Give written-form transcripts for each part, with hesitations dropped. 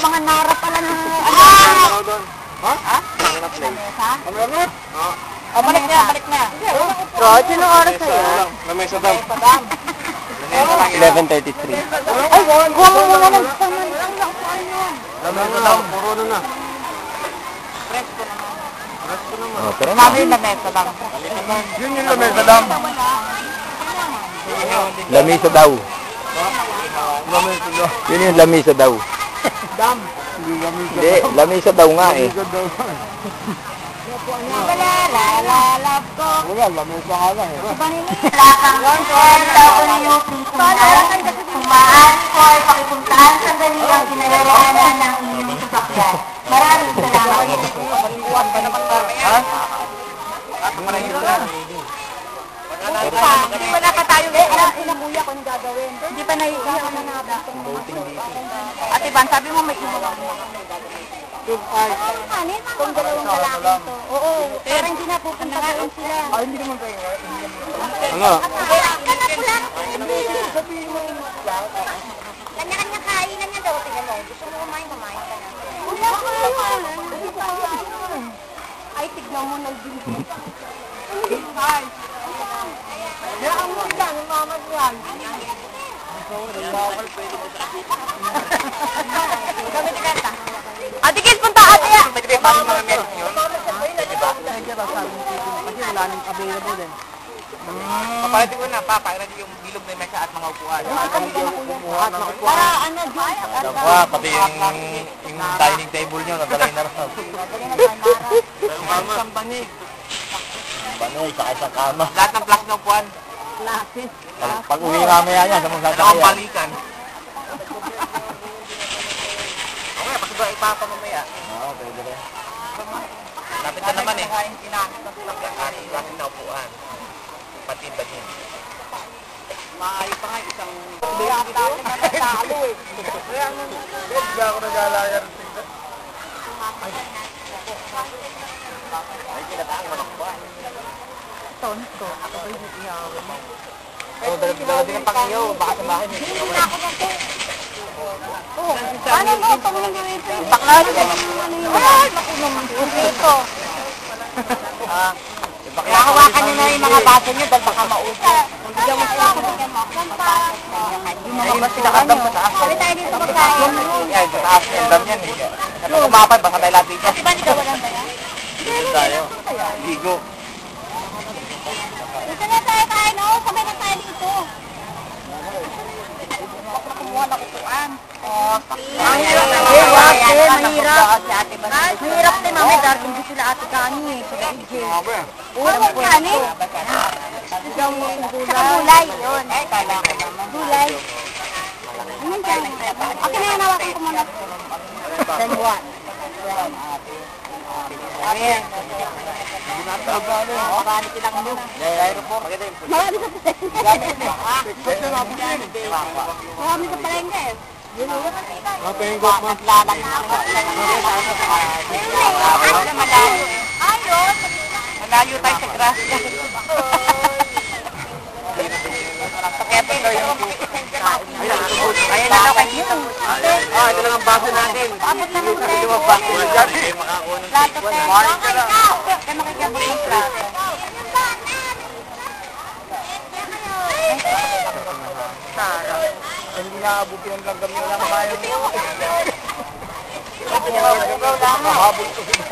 Mga nara pala na. Ha? Balik na. Rod, yun ang oras na yan. Lamesa daw. 11:33. Ay, huwag mo nga nagsaman. Lamesa daw, puro na. Oh, pero Sabi yung lamesa lang. Yun yung lamesa daw. lamisa daw. Lamesa daw. Yun yung lamisa daw. Dam. Hindi lamesa. Hindi, lamisa daw nga eh. Lamesa daw. Lalalab ko. Wala, lamesa ka lang eh. Lakang kwenta ko na yung pintunan. Tumaan ko ay pakipuntahan sandali ang ginararaanan ng inyong sasakyan. Maraming salamat. Hindi pa nakatayo eh. Ilang kuya ko yung gagawin. Hindi pa naiiyak na nabang. Ate Van, sabi mo may iwan. Kung dalawang lalaki ito. Oo, parang hindi na pupunta doon sila. Ay, hindi naman kayo. Ano? Kanya-kanya kainan niya daw. Tingnan mo, gusto mo kumain ka na. Ay, tignan mo ng binigay. Ay, yan mo yan, mamad yan. Kami tikata. Ate Kis, punta ate ya! May diba yung mga meron yun? Diba? Kasi wala nang available eh. Papalitin ko na, papailan yung bilog na mesa at mga upuan. Para ano, Diyos? Pati yung dining table nyo, nadalay na rin. Isang banig. Banoy, saka isang kama. Lahat ng plus ng upuan. Lapis. Pag uwi mamaya niya, sa mga Dalawang sasakyan. balikan. Okay, pag iba ipapa mamaya. Oo, pwede rin. Lapit na naman eh. Klaseng na upuan. Pati ba din? Maayos pa nga isang... Talo eh. Hindi ako nag-alaya rin. Ay, kinataang manakbuan. Tones ko. Ako ba yung iyawin mo? Oo, dala din ang pang-iyo. Baka sa bahay niya. Hindi na ako dito. Ano mo? Pangulong gawin ito. Bakla rin. Ay, naku naman. Dito. Kaya Hawakan niyo na yung mga baso niyo dahil baka maupo. Hindi mo sila Hindi mo ba sila kadam sa taas? Sabi tayo dito magkain. Ay, sa taas yung dam yan eh. Kapag kumapad, baka tayo lahat dito. Di ba nito walang ba yan? Dito tayo. Ligo. Dito na tayo kain, no? Sabay na tayo dito. Kumuha na kukuan. Mahirap din, mami. Dahil hindi sila ate kani eh. Sila EJ. Ano kani? Saka gulay. Yun. Gulay. Ano dyan? Okay na yan, hawakan ko muna. Then what? Ayan. Marami silang mo. Marami sa palengke. Marami sa palengke. Mapengot mo. Ayun. Malayo tayo sa grass. Kaya pala yung... Ayan na daw kayo. Ito lang ang baso natin. Abot na ng Ito ang baso natin. plato tayo. Kaya makikabot ng plato. Hindi naabuti ang langgam nyo lang bayan. Mahabol ko sila.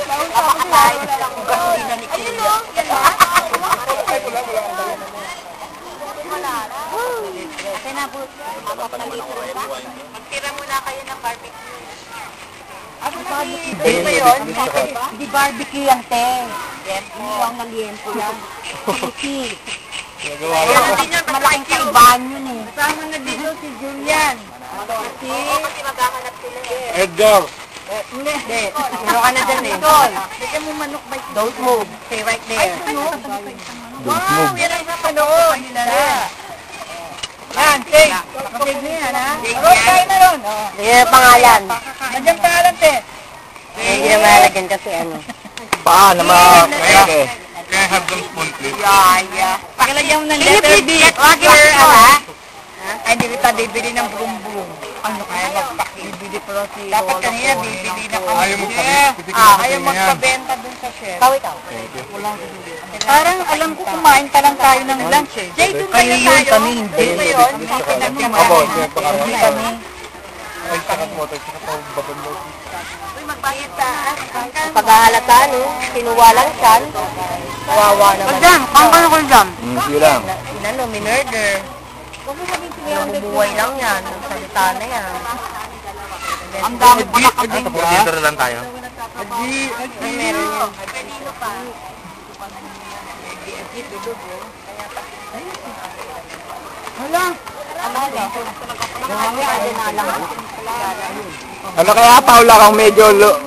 Napakatay. Gasolina ni Kuya. Ayun o. Yan o. Kasi nabot. Magtira muna kayo ng barbecue. Di ba yun? Di barbecue yan, te. ang naliempo yan. Sisi. Nagawa Ayan, ko. malaking kaibahan yun eh. Kasama na dito si Julian. Kasi maghahanap sila eh. Edgar. Hindi. Meron ka na dyan eh. Bigyan mo manok ba? Don't move. Stay right there. Wow, yan ang napanood. Yan, Kate. Nakasave niya yan, ha? Road tayo na yun. Yan ang pangalan. Nandiyan pangalan, te. Hindi na mahalagyan kasi ano. Paa na kaya. Can I have some spoon, please? Yeah. Pakilagyan mo ng letter B. Ay, hindi kita bibili ng bumbong. Ano kaya magpakibili pero si dapat kanina bibili na kami. Ayaw mo Ayaw magpabenta dun sa chef. Ikaw. Parang alam ko kumain pa lang tayo ng lunch eh. Jay, dun kayo tayo. Kami hindi. Dun yun. Ako, hindi kami. Ay, sakat mo ito. Sakat mo babang mo. Uy, magbayad sa paghahalata, no? Sinuwalang siyan. Kawawa naman. Kaldam, kang ko dyan. Yun lang. Inano, minurder. Nabubuhay lang yan. Salita na yan. Ang dami pa nakabing. Dito lang tayo. Meron yun. Hala. Ano kaya, Paula, kung medyo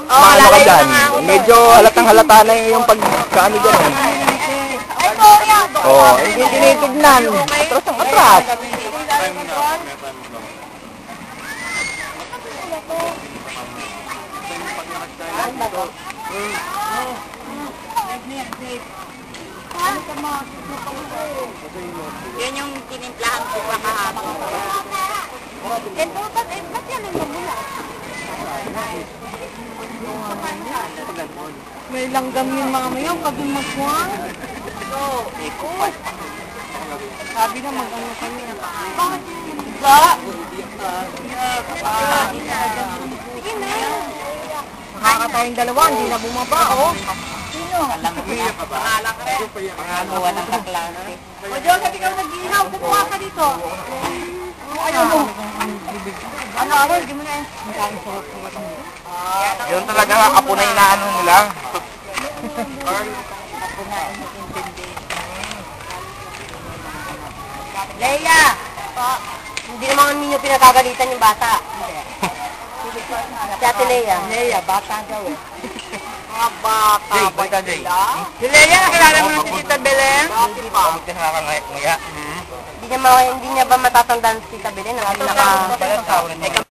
maano ka dyan? Medyo halatang halata na yung pagkaano dyan. Ay, Korea! Oo, hindi tinitignan. Atras ang atras. Yan yung tinimplahan ko pa kahapon. Ba't yan ang mamula? May langgam yung mga mayon pag yung magkuhan. Ikot. Sabi na mag-ano kami na bakit yung ba? Sige na. Nakakatayong dalawa, hindi na bumaba, oh. Sino? Pangalan ka rin. Pangalan ng kaklase. O Diyos, sabi ka nag-ihaw, kumuha ka dito. Ayaw mo. Ano, hindi mo na eh. Yun talaga, apo na inaano nila. Apo na, intindi. Leia! Hindi naman ninyo pinagagalitan yung bata. Hindi. Si Ate Leia. Leia, bata daw eh. Mga bata Jay, ba basta Jay. sila? Si Leia, nakilala mo na si Tita Belen? Pagod ka nakakangaya. Hindi niya ba matatandaan si Tita Belen? Balat sa